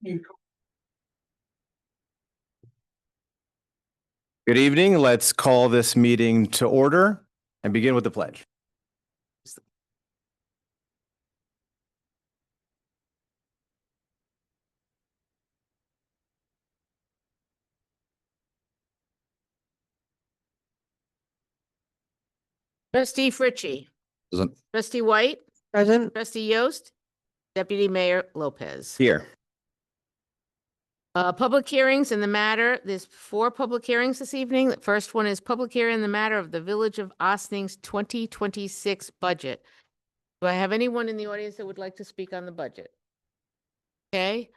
Good evening. Let's call this meeting to order and begin with the pledge. Trustee Fritchie. Present. Trustee White. Present. Trustee Yost. Deputy Mayor Lopez. Here. Public hearings in the matter. There's 4 public hearings this evening. The first one is public hearing in the matter of the Village of Ossining's 2026 budget. Do I have anyone in the audience that would like to speak on the budget? Okay. Is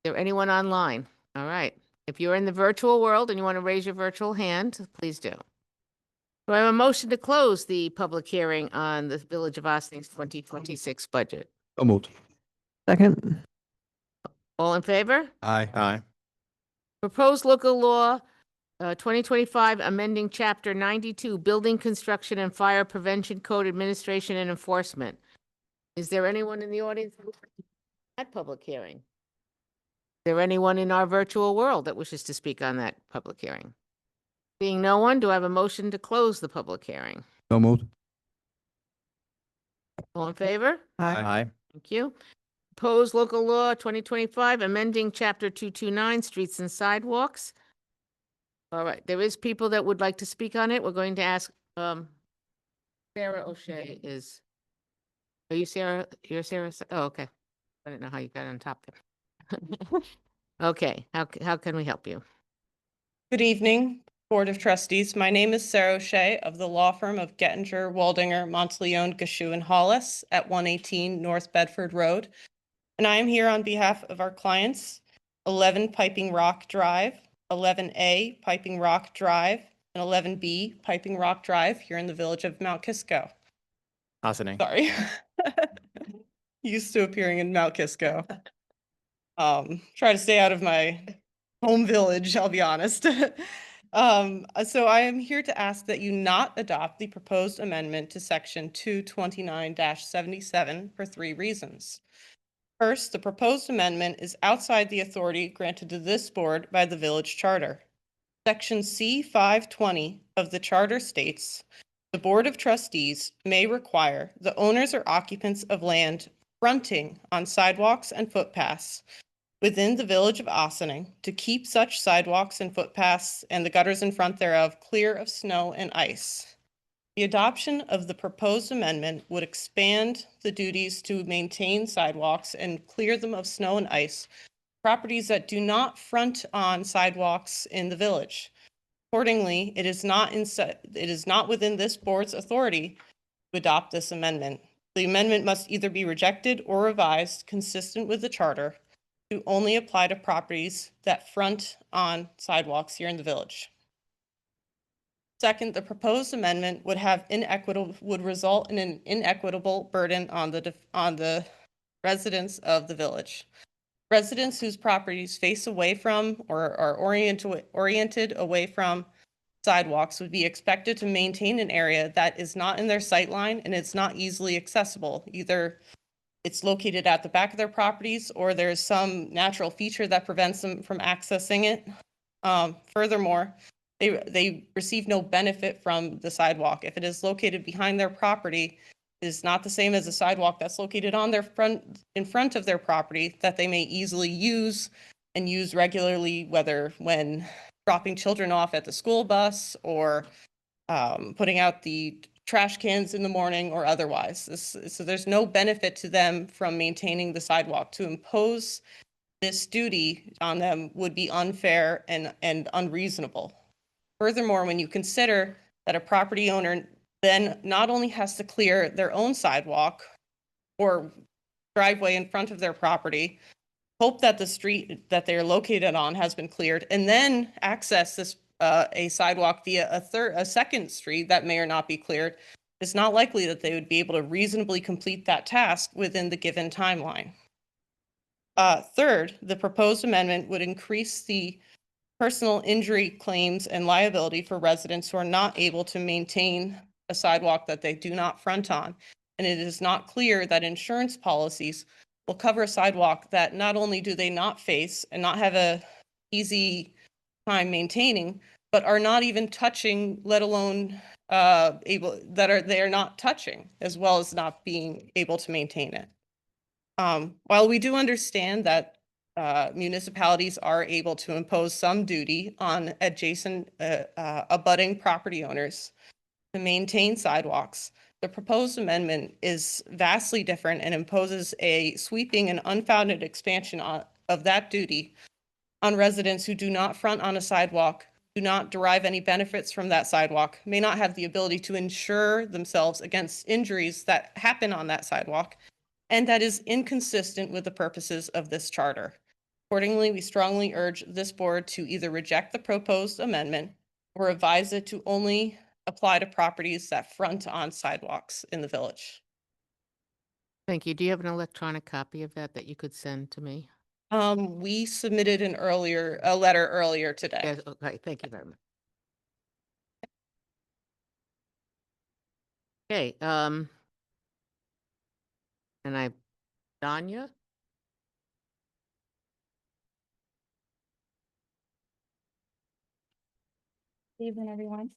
there anyone online? All right. If you're in the virtual world and you want to raise your virtual hand, please do. Do I have a motion to close the public hearing on the Village of Ossining's 2026 budget? So moved. Second. All in favor? Aye. Aye. Proposed local law 2025 amending Chapter 92 Building Construction and Fire Prevention Code Administration and Enforcement. Is there anyone in the audience at public hearing? Is there anyone in our virtual world that wishes to speak on that public hearing? Seeing no one, do I have a motion to close the public hearing? So moved. All in favor? Aye. Thank you. Proposed local law 2025 amending Chapter 229 Streets and Sidewalks. All right, there is people that would like to speak on it. We're going to ask Sarah O'Shea is. Are you Sarah? You're Sarah? Oh, okay. I didn't know how you got on top there. Okay, how can we help you? Good evening, Board of Trustees. My name is Sarah O'Shea of the law firm of Gettinger, Waldinger, Monteleone, Gashu, and Hollis at 118 North Bedford Road. And I am here on behalf of our clients, 11 Piping Rock Drive, 11A Piping Rock Drive, and 11B Piping Rock Drive here in the village of Mount Kisco. Ossining. Sorry. Used to appearing in Mount Kisco. Try to stay out of my home village, I'll be honest. So I am here to ask that you not adopt the proposed amendment to section 229-77 for 3 reasons. First, the proposed amendment is outside the authority granted to this board by the village charter. Section C520 of the charter states, the Board of Trustees may require the owners or occupants of land fronting on sidewalks and footpaths within the village of Ossining to keep such sidewalks and footpaths and the gutters in front thereof clear of snow and ice. The adoption of the proposed amendment would expand the duties to maintain sidewalks and clear them of snow and ice, properties that do not front on sidewalks in the village. Accordingly, it is not within this board's authority to adopt this amendment. The amendment must either be rejected or revised consistent with the charter to only apply to properties that front on sidewalks here in the village. Second, the proposed amendment would result in an inequitable burden on the residents of the village. Residents whose properties face away from or are oriented away from sidewalks would be expected to maintain an area that is not in their sight line and it's not easily accessible. Either it's located at the back of their properties or there's some natural feature that prevents them from accessing it. Furthermore, they receive no benefit from the sidewalk. If it is located behind their property, it is not the same as a sidewalk that's located on their in front of their property that they may easily use and use regularly, whether when dropping children off at the school bus or putting out the trash cans in the morning or otherwise. So there's no benefit to them from maintaining the sidewalk. To impose this duty on them would be unfair and unreasonable. Furthermore, when you consider that a property owner then not only has to clear their own sidewalk or driveway in front of their property, hope that the street that they're located on has been cleared, and then access this a sidewalk via a second street that may or not be cleared, it's not likely that they would be able to reasonably complete that task within the given timeline. Third, the proposed amendment would increase the personal injury claims and liability for residents who are not able to maintain a sidewalk that they do not front on. And it is not clear that insurance policies will cover a sidewalk that not only do they not face and not have a easy time maintaining, but are not even touching, let alone they are not touching, as well as not being able to maintain it. While we do understand that municipalities are able to impose some duty on adjacent abutting property owners to maintain sidewalks, the proposed amendment is vastly different and imposes a sweeping and unfounded expansion of that duty on residents who do not front on a sidewalk, do not derive any benefits from that sidewalk, may not have the ability to insure themselves against injuries that happen on that sidewalk, and that is inconsistent with the purposes of this charter. Accordingly, we strongly urge this board to either reject the proposed amendment or revise it to only apply to properties that front on sidewalks in the village. Thank you. Do you have an electronic copy of that you could send to me? We submitted a letter earlier today. Yes, okay, thank you very much. Okay, and Danya? Good evening, everyone.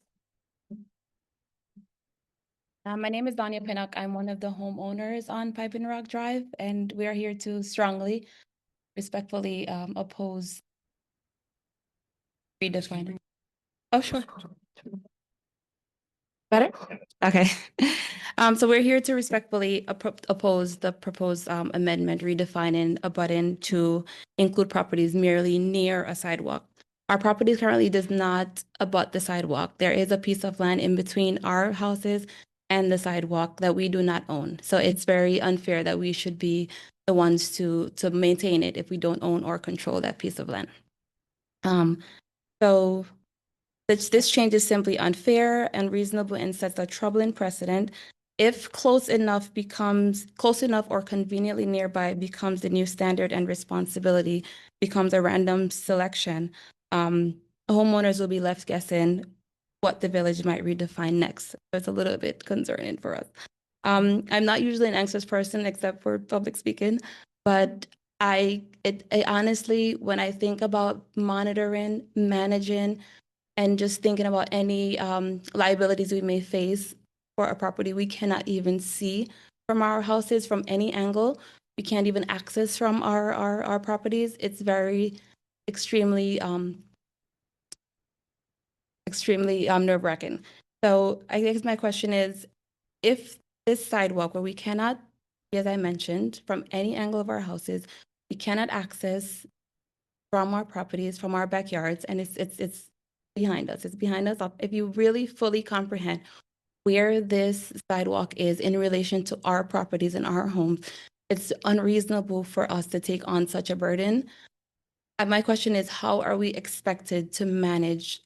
My name is Danya Pinnock. I'm one of the homeowners on Piping Rock Drive, and we are here to strongly, respectfully oppose redefining. Oh, sure. Better? Okay. So we're here to respectfully oppose the proposed amendment redefining a button to include properties merely near a sidewalk. Our property currently does not abut the sidewalk. There is a piece of land in between our houses and the sidewalk that we do not own. So it's very unfair that we should be the ones to maintain it if we don't own or control that piece of land. So this change is simply unfair and reasonable and sets a troubling precedent. If close enough or conveniently nearby becomes the new standard and responsibility becomes a random selection, homeowners will be left guessing what the village might redefine next. So it's a little bit concerning for us. I'm not usually an anxious person except for public speaking, but I honestly, when I think about monitoring, managing, and just thinking about any liabilities we may face for a property we cannot even see from our houses from any angle, we can't even access from our properties. It's very extremely nerve-wracking. So I guess my question is, if this sidewalk where we cannot, as I mentioned, from any angle of our houses, we cannot access from our properties, from our backyards, and it's behind us. It's behind us. If you really fully comprehend where this sidewalk is in relation to our properties and our homes, it's unreasonable for us to take on such a burden. And my question is, how are we expected to manage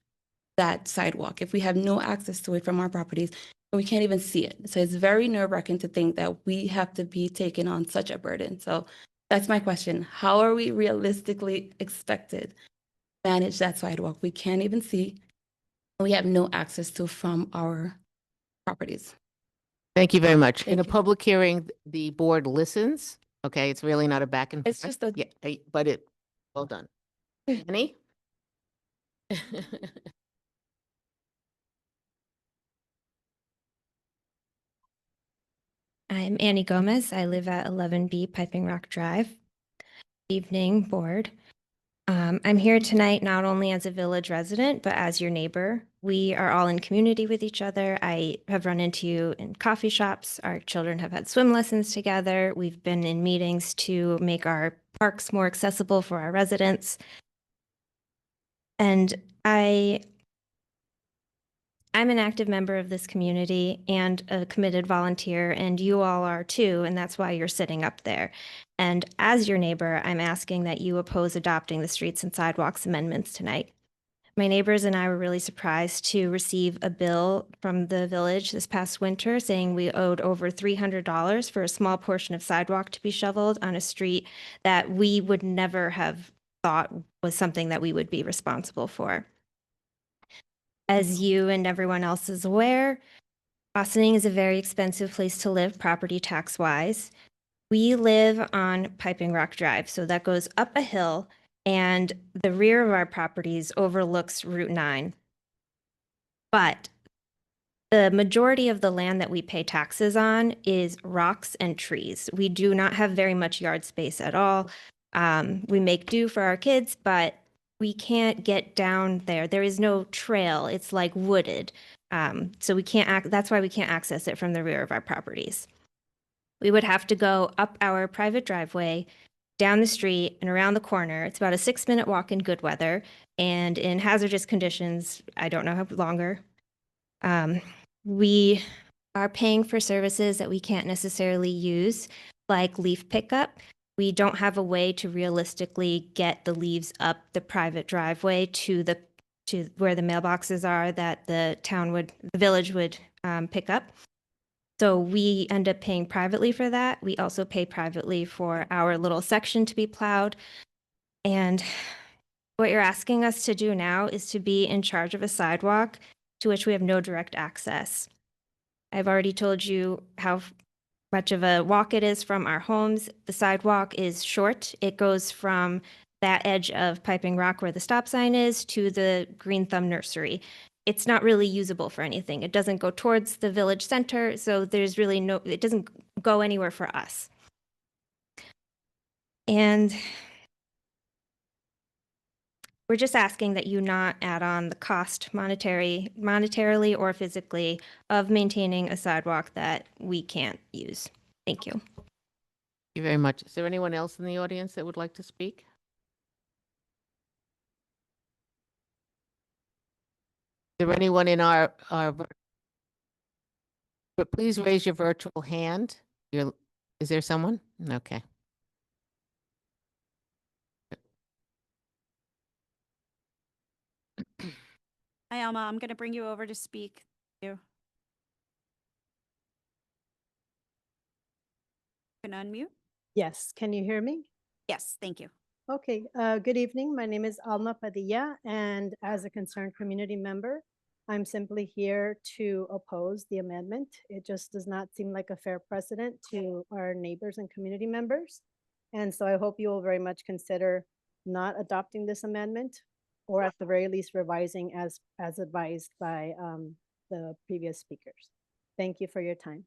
that sidewalk if we have no access to it from our properties and we can't even see it? So it's very nerve-wracking to think that we have to be taking on such a burden. So that's my question. How are we realistically expected to manage that sidewalk we can't even see and we have no access to from our properties? Thank you very much. In Thank a you. public hearing, the board listens. Okay, it's really not a back and It's forth. just a- Yeah, but well done. Annie? I'm Annie Gomez. I live at 11B Piping Rock Drive. Evening, board. I'm here tonight not only as a village resident, but as your neighbor. We are all in community with each other. I have run into you in coffee shops. Our children have had swim lessons together. We've been in meetings to make our parks more accessible for our residents. And I'm an active member of this community and a committed volunteer, and you all are too, and that's why you're sitting up there. And as your neighbor, I'm asking that you oppose adopting the Streets and Sidewalks amendments tonight. My neighbors and I were really surprised to receive a bill from the village this past winter saying we owed over $300 for a small portion of sidewalk to be shoveled on a street that we would never have thought was something that we would be responsible for. As you and everyone else is aware, Ossining is a very expensive place to live, property tax-wise. We live on Piping Rock Drive, so that goes up a hill, and the rear of our properties overlooks Route 9. But the majority of the land that we pay taxes on is rocks and trees. We do not have very much yard space at all. We make do for our kids, but we can't get down there. There is no trail. It's like wooded. So we can't that's why we can't access it from the rear of our properties. We would have to go up our private driveway, down the street, and around the corner. It's about a 6-minute walk in good weather, and in hazardous conditions, I don't know how longer. We are paying for services that we can't necessarily use, like leaf pickup. We don't have a way to realistically get the leaves up the private driveway to where the mailboxes are that the village would pick up. So we end up paying privately for that. We also pay privately for our little section to be plowed. And what you're asking us to do now is to be in charge of a sidewalk to which we have no direct access. I've already told you how much of a walk it is from our homes. The sidewalk is short. It goes from that edge of Piping Rock where the stop sign is to the Green Thumb Nursery. It's not really usable for anything. It doesn't go towards the village center, so there's really it doesn't go anywhere for us. And we're just asking that you not add on the cost monetarily or physically of maintaining a sidewalk that we can't use. Thank you. Thank you very much. Is there anyone else in the audience that would like to speak? Is there anyone in our but please raise your virtual hand. Is there someone? Okay. Hi, Alma. I'm going to bring you over to speak. You can unmute. Yes, can you hear me? Yes, thank you. Okay, good evening. My name is Alma Padilla, and as a concerned community member, I'm simply here to oppose the amendment. It just does not seem like a fair precedent to our neighbors and community members. And so I hope you will very much consider not adopting this amendment, or at the very least revising as advised by the previous speakers. Thank you for your time.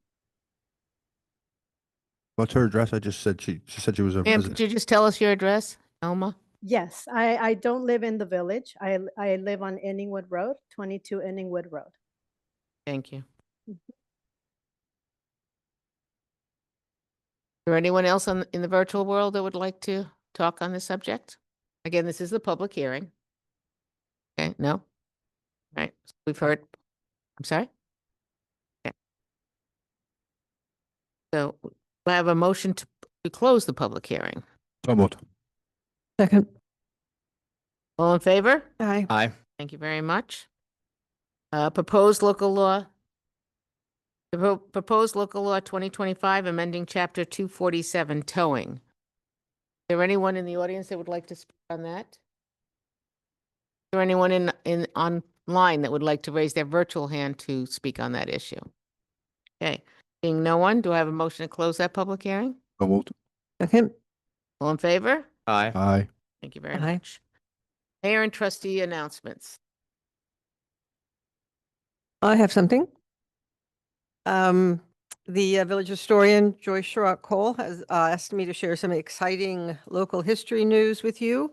What's her address? I just said she said she was a Ma'am, resident. could you just tell us your address, Elma? Yes, I don't live in the village. I live on Inningwood Road, 22 Inningwood Road. Thank you. Is there anyone else in the virtual world that would like to talk on this subject? Again, this is the public hearing. Okay, no? All right, we've heard, I'm sorry? Okay. So I have a motion to close the public hearing. So moved. Second. All in favor? Aye. Aye. Thank you very much. Proposed local law. Proposed local law 2025, amending chapter 247, towing. Is there anyone in the audience that would like to speak on that? Is there anyone in online that would like to raise their virtual hand to speak on that issue? Okay, seeing no one, do I have a motion to close that public hearing? So moved. Second. All in favor? Aye. Aye. Thank you very Aye. much. Mayor and trustee announcements. I have something. The village historian Joyce Sherrock Cole has asked me to share some exciting local history news with you.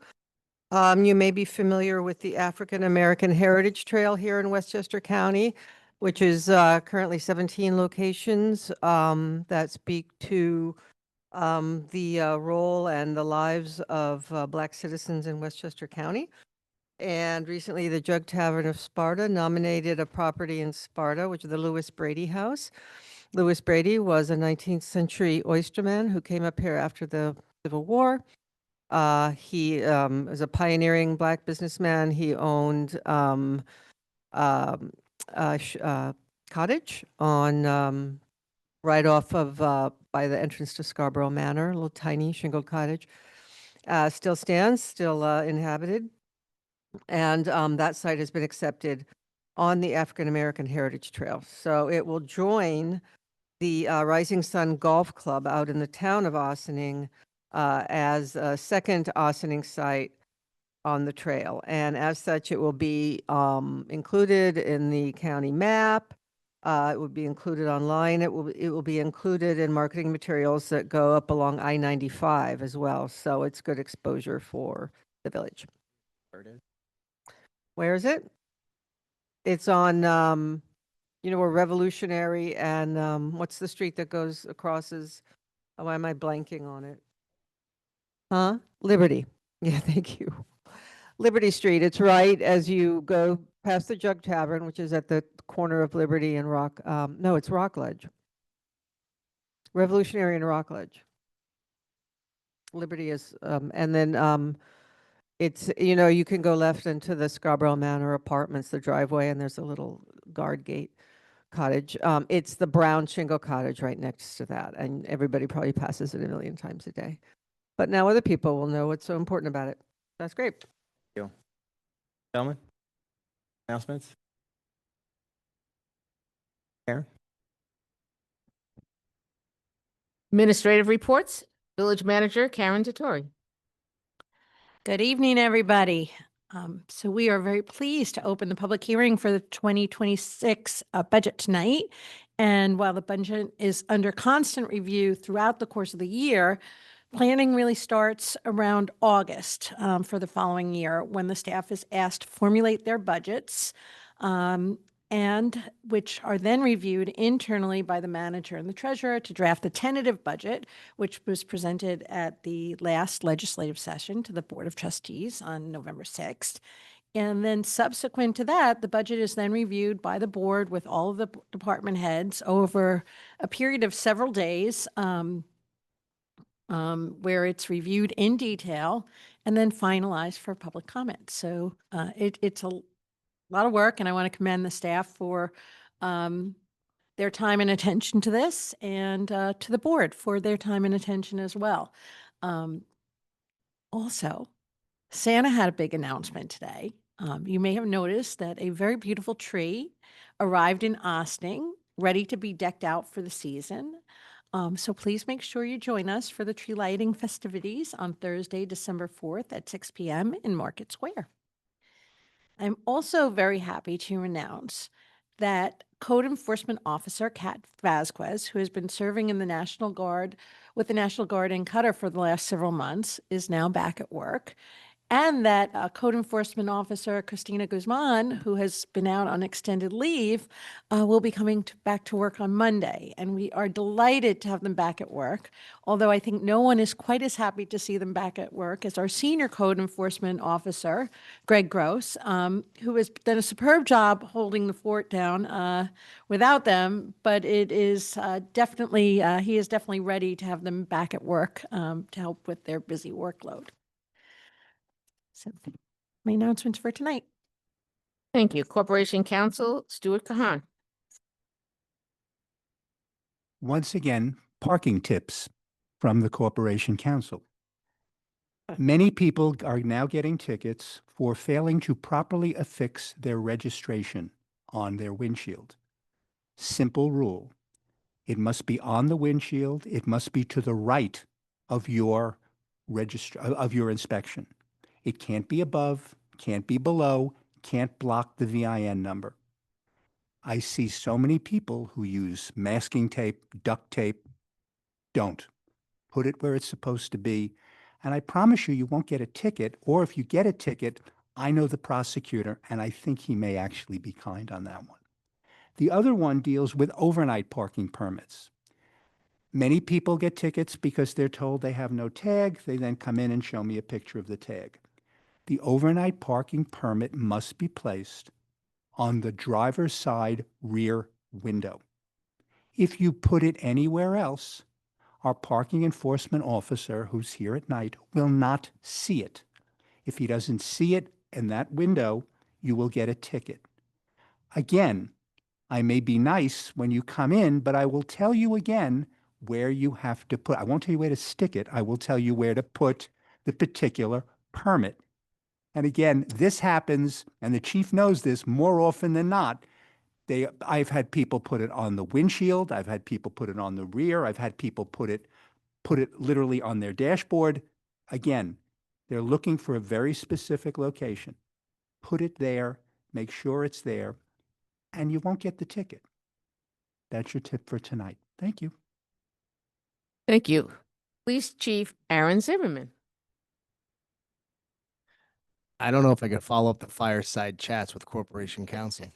You may be familiar with the African American Heritage Trail here in Westchester County, which is currently 17 locations that speak to the role and the lives of Black citizens in Westchester County. And recently, the Jug Tavern of Sparta nominated a property in Sparta, which is the Lewis Brady House. Lewis Brady was a 19th century oysterman who came up here after the Civil War. He was a pioneering Black businessman. He owned cottage on right off of by the entrance to Scarborough Manor, a little tiny shingled cottage. Still stands, still inhabited. And that site has been accepted on the African American Heritage Trail. So it will join the Rising Sun Golf Club out in the town of Ossining as a second Ossining site on the trail. And as such, it will be included in the county map. It will be included online. It will be included in marketing materials that go up along I-95 as well. So it's good exposure for the village. Where is it? It's on, where Revolutionary and what's the street that goes across why am I blanking on it? Huh? Liberty. Yeah, thank you. Liberty Street. It's right as you go past the Jug Tavern, which is at the corner of Liberty and Rock. No, it's Rockledge. Revolutionary and Rockledge. Liberty is, and then it's, you can go left into the Scarborough Manor Apartments, the driveway, and there's a little guard gate cottage. It's the brown shingle cottage right next to that, and everybody probably passes it a million times a day. But now other people will know what's so important about it. That's great. Thank you. Gentlemen, announcements? Karen? Administrative reports, Village Manager Karen Dottori. Good evening, everybody. So we are very pleased to open the public hearing for the 2026 budget tonight. And while the budget is under constant review throughout the course of the year, planning really starts around August for the following year when the staff is asked to formulate their budgets, and which are then reviewed internally by the manager and the treasurer to draft the tentative budget, which was presented at the last legislative session to the Board of Trustees on November 6th. And then subsequent to that, the budget is then reviewed by the board with all of the department heads over a period of several days, where it's reviewed in detail and then finalized for public comment. So it's a lot of work, and I want to commend the staff for their time and attention to this, and to the board for their time and attention as well. Also, Santa had a big announcement today. You may have noticed that a very beautiful tree arrived in Ossining, ready to be decked out for the season. So please make sure you join us for the tree lighting festivities on Thursday, December 4th at 6 p.m. in Market Square. I'm also very happy to announce that Code Enforcement Officer Kat Vasquez, who has been serving in the National Guard with the National Guard in Qatar for the last several months, is now back at work. And that Code Enforcement Officer Christina Guzman, who has been out on extended leave, will be coming back to work on Monday. And we are delighted to have them back at work, although I think no one is quite as happy to see them back at work as our Senior Code Enforcement Officer, Greg Gross, who has done a superb job holding the fort down without them. But it is definitely, he is definitely ready to have them back at work to help with their busy workload. So my announcements for tonight. Thank you. Corporation Counsel Stuart Kahan. Once again, parking tips from the Corporation Council. Many people are now getting tickets for failing to properly affix their registration on their windshield. Simple rule. It must be on the windshield. It must be to the right of your inspection. It can't be above, can't be below, can't block the VIN number. I see so many people who use masking tape, duct tape. Don't. Put it where it's supposed to be. And I promise you, you won't get a ticket. Or if you get a ticket, I know the prosecutor, and I think he may actually be kind on that one. The other one deals with overnight parking permits. Many people get tickets because they're told they have no tag. They then come in and show me a picture of the tag. The overnight parking permit must be placed on the driver's side rear window. If you put it anywhere else, our parking enforcement officer, who's here at night, will not see it. If he doesn't see it in that window, you will get a ticket. Again, I may be nice when you come in, but I will tell you again where you have to put. I won't tell you where to stick it. I will tell you where to put the particular permit. And again, this happens, and the chief knows this more often than not. I've had people put it on the windshield. I've had people put it on the rear. I've had people put it literally on their dashboard. Again, they're looking for a very specific location. Put it there, make sure it's there, and you won't get the ticket. That's your tip for tonight. Thank you. Thank you. Police Chief Aaron Zimmerman. I don't know if I could follow up the fireside chats with Corporation Counsel.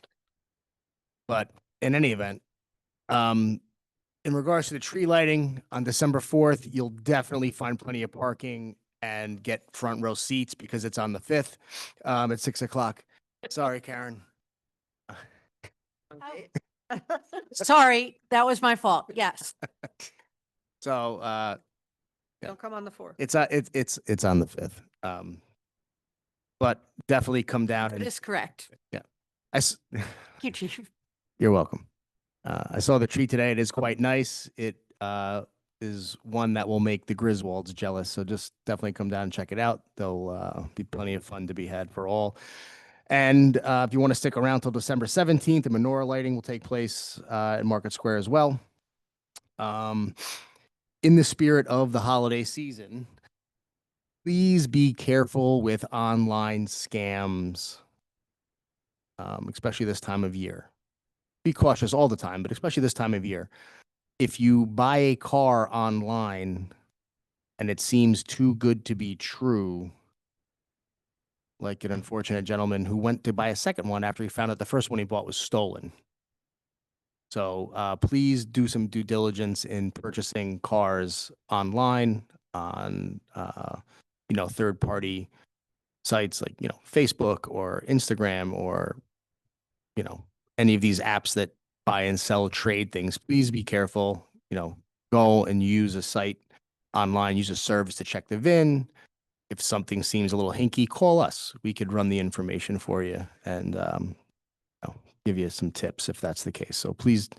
But in any event, in regards to the tree lighting on December 4th, you'll definitely find plenty of parking and get front row seats because it's on the 5th at 6 o'clock. Sorry, Karen. Sorry, that was my fault. Yes. So Don't come on the 4th. it's on the 5th. But definitely come down That and is correct. yeah. I s- Thank you, Chief. You're welcome. I saw the tree today. It is quite nice. It is one that will make the Griswolds jealous. So just definitely come down and check it out. There'll be plenty of fun to be had for all. And if you want to stick around till December 17th, the menorah lighting will take place at Market Square as well. In the spirit of the holiday season, please be careful with online scams, especially this time of year. Be cautious all the time, but especially this time of year. If you buy a car online and it seems too good to be true, like an unfortunate gentleman who went to buy a second one after he found out the first one he bought was stolen. So please do some due diligence in purchasing cars online on, third-party sites like, Facebook or Instagram or, any of these apps that buy and sell trade things. Please be careful. Go and use a site online, use a service to check the VIN. If something seems a little hinky, call us. We could run the information for you and give you some tips if that's the case. So please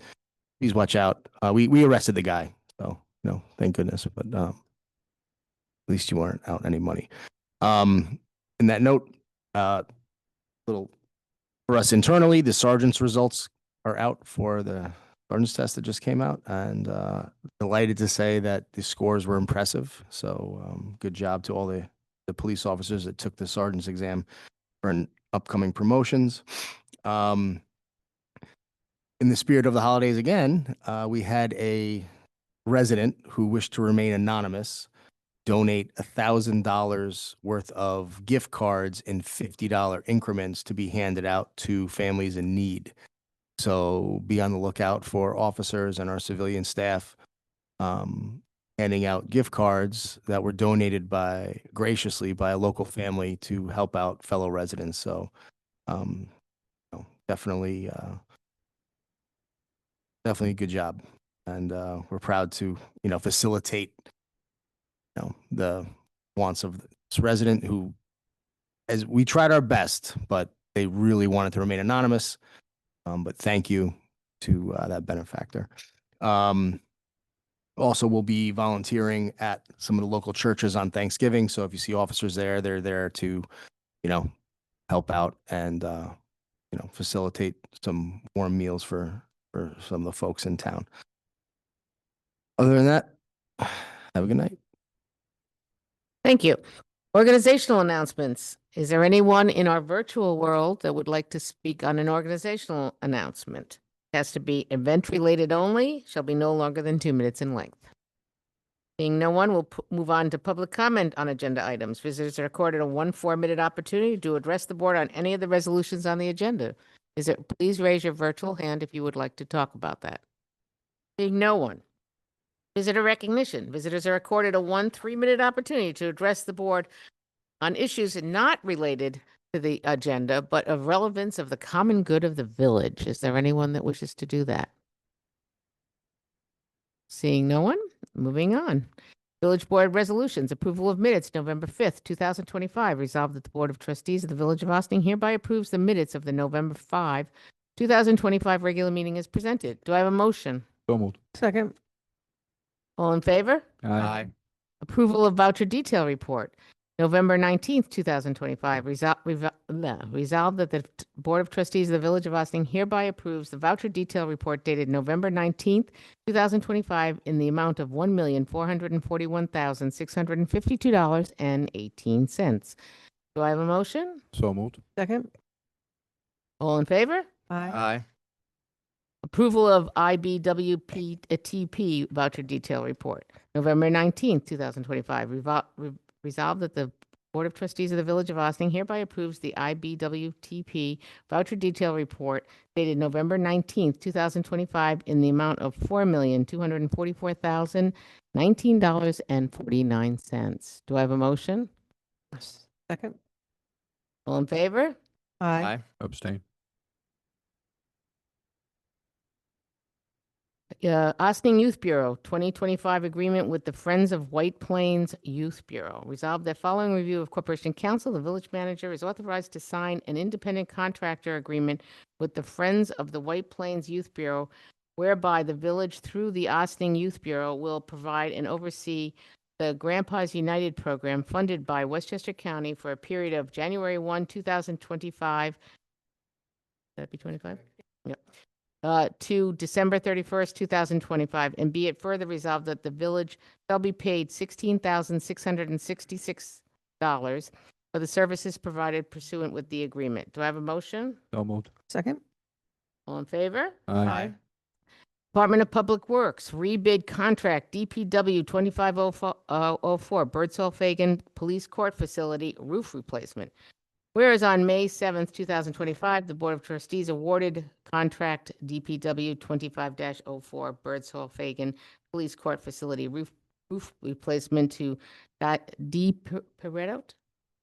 watch out. We arrested the guy, so thank goodness. But at least you weren't out any money. In that note, little for us internally, the sergeant's results are out for the sergeant's test that just came out, and delighted to say that the scores were impressive. So good job to all the police officers that took the sergeant's exam for an upcoming promotions. In the spirit of the holidays again, we had a resident who wished to remain anonymous donate $1,000 worth of gift cards in $50 increments to be handed out to families in need. So be on the lookout for officers and our civilian staff handing out gift cards that were donated graciously by a local family to help out fellow residents. So definitely a good job. And we're proud to, facilitate, the wants of this resident who, as we tried our best, but they really wanted to remain anonymous. But thank you to that benefactor. Also, we'll be volunteering at some of the local churches on Thanksgiving. So if you see officers there, they're there to, help out and, facilitate some warm meals for some of the folks in town. Other than that, have a good night. Thank you. Organizational announcements. Is there anyone in our virtual world that would like to speak on an organizational announcement? It has to be event related only, shall be no longer than 2 minutes in length. Being no one, we'll move on to public comment on agenda items. Visitors are accorded a 4-minute opportunity to address the board on any of the resolutions on the agenda. Please raise your virtual hand if you would like to talk about that. Being no one. Visitor recognition. Visitors are accorded a 3-minute opportunity to address the board on issues not related to the agenda, but of relevance of the common good of the village. Is there anyone that wishes to do that? Seeing no one, moving on. Village Board resolutions, approval of minutes, November 5th, 2025. Resolved that the Board of Trustees of the Village of Ossining hereby approves the minutes of the November 5, 2025 regular meeting as presented. Do I have a motion? So moved. Second. All in favor? Aye. Approval of voucher detail report. November 19th, 2025. Resolved that the Board of Trustees of the Village of Ossining hereby approves the voucher detail report dated November 19th, 2025 in the amount of $1,441,652.18. Do I have a motion? So moved. Second? All in favor? Aye. Approval of IBWP voucher detail report, November 19th, 2025. Resolved that the Board of Trustees of the Village of Ossining hereby approves the IBWTP voucher detail report dated November 19th, 2025 in the amount of $4,244,019.49. Do I have a motion? Second? All in favor? Aye. Abstain. Ossining Youth Bureau, 2025 agreement with the Friends of White Plains Youth Bureau. Resolved that following review of Corporation Council, the village manager is authorized to sign an independent contractor agreement with the Friends of the White Plains Youth Bureau, whereby the village, through the Ossining Youth Bureau, will provide and oversee the Grandpas United program funded by Westchester County for a period of January 1, 2025. That'd be 25? Yep. To December 31st, 2025, and be it further resolved that the village shall be paid $16,666 for the services provided pursuant with the agreement. Do I have a motion? So moved. Second? All in favor? Aye. Department of Public Works, rebid contract DPW 2504 Birdsall Fagan Police Court Facility roof replacement. Whereas on May 7th, 2025, the Board of Trustees awarded contract DPW 25-04 Birdsall Fagan Police Court Facility roof replacement to D. Pareto?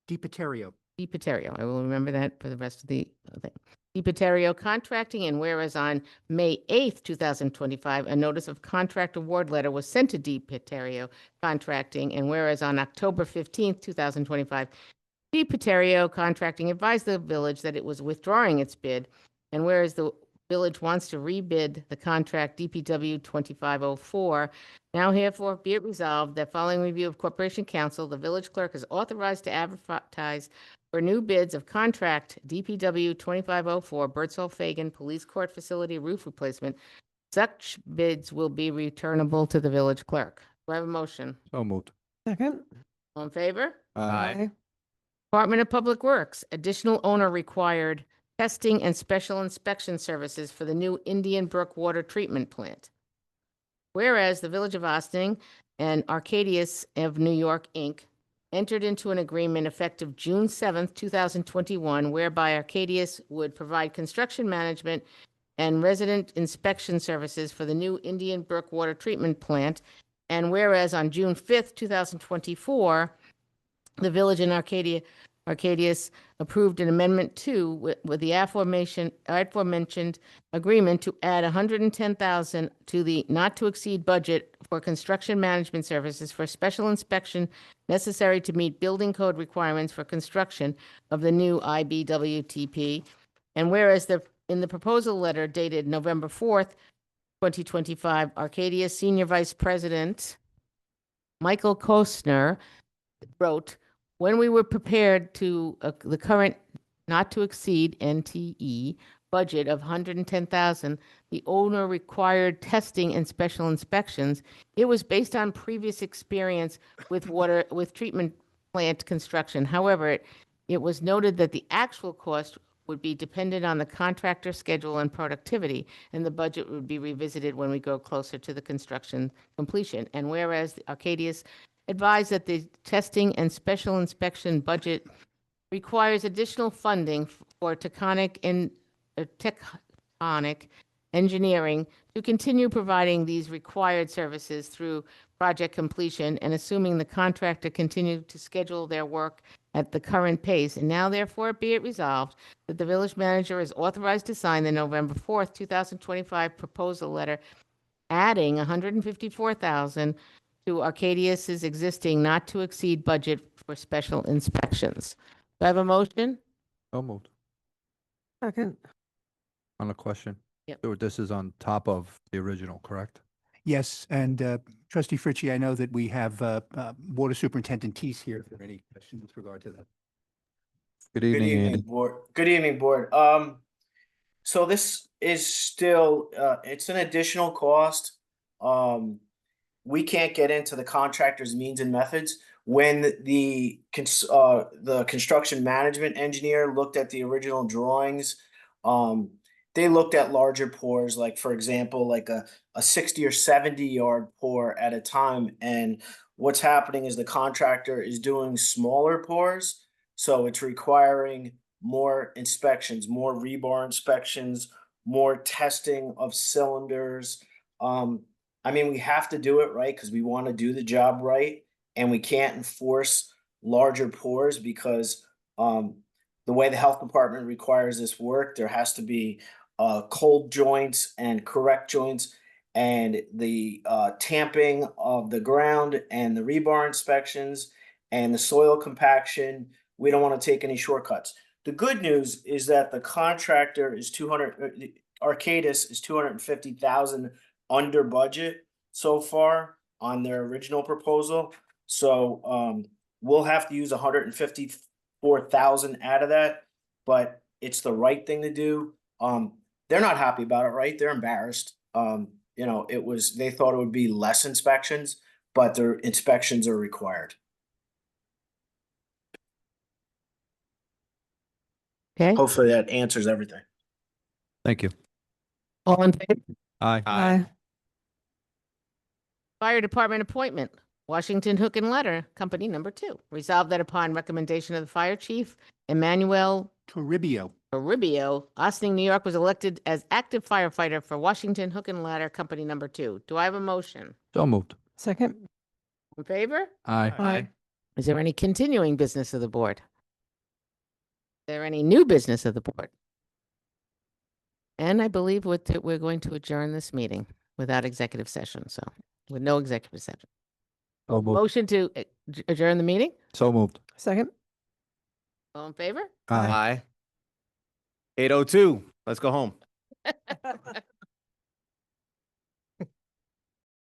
DiPaterio. D. Paterio. I will remember that for the rest of the thing. D. Paterio Contracting, and whereas on May 8th, 2025, a notice of contract award letter was sent to D. Paterio Contracting, and whereas on October 15th, 2025, D. Paterio Contracting advised the village that it was withdrawing its bid, and whereas the village wants to rebid the contract DPW 2504, now therefore be it resolved that following review of Corporation Council, the village clerk is authorized to advertise for new bids of contract DPW 2504 Birdsall Fagan Police Court Facility roof replacement. Such bids will be returnable to the village clerk. Do I have a motion? So moved. Second? All in favor? Aye. Department of Public Works, additional owner required testing and special inspection services for the new Indian Brook Water Treatment Plant. Whereas the Village of Ossining and Arcadius of New York, Inc. entered into an agreement effective June 7th, 2021, whereby Arcadius would provide construction management and resident inspection services for the new Indian Brook Water Treatment Plant. And whereas on June 5th, 2024, the village in Arcadius approved an amendment with the aforementioned agreement to add $110,000 to the not-to-exceed budget for construction management services for special inspection necessary to meet building code requirements for construction of the new IBWTP. And whereas in the proposal letter dated November 4th, 2025, Arcadius Senior Vice President Michael Kostner wrote, when we were prepared to the current not to exceed NTE budget of $110,000, the owner required testing and special inspections. It was based on previous experience with treatment plant construction. However, it was noted that the actual cost would be dependent on the contractor schedule and productivity, and the budget would be revisited when we go closer to the construction completion. And whereas Arcadius advised that the testing and special inspection budget requires additional funding for tectonic engineering to continue providing these required services through project completion, and assuming the contractor continue to schedule their work at the current pace. And now therefore be it resolved that the village manager is authorized to sign the November 4th, 2025 proposal letter adding $154,000 to Arcadius's existing not-to-exceed budget for special inspections. Do I have a motion? So moved. Second? On a question. Yep. So this is on top of the original, correct? Yes, and Trustee Fritchie, I know that we have Water Superintendent Teese here. If there are any questions with regard to that. Good Good evening, evening, Andy. board. Good evening, board. So this is still, it's an additional cost. We can't get into the contractor's means and methods. When the construction management engineer looked at the original drawings, they looked at larger pours, like for example, like a 60 or 70 yard pour at a time. And what's happening is the contractor is doing smaller pours. So it's requiring more inspections, more rebar inspections, more testing of cylinders. I mean, we have to do it right because we want to do the job right, and we can't enforce larger pours because the way the health department requires this work, there has to be cold joints and correct joints, and the tamping of the ground and the rebar inspections and the soil compaction. We don't want to take any shortcuts. The good news is that the contractor is 200, Arcadis is 250,000 under budget so far on their original proposal. So we'll have to use 154,000 out of that, but it's the right thing to do. They're not happy about it, right? They're embarrassed. You know, they thought it would be less inspections, but their inspections are required. Okay, Hopefully that answers everything. Thank you. all in favor? Aye. Aye. Fire Department appointment, Washington Hook and Ladder, Company Number 2. Resolved that upon recommendation of the Fire Chief, Emmanuel Toribio. Toribio, Ossining, New York, was elected as active firefighter for Washington Hook and Ladder Company Number 2. Do I have a motion? So moved. Second. In favor? Aye. Aye. Is there any continuing business of the board? Is there any new business of the board? And I believe we're going to adjourn this meeting without executive session, so with no executive session. So moved. Motion to adjourn the meeting? So moved. Second. All in favor? Aye. Aye. 8:02. Let's go home.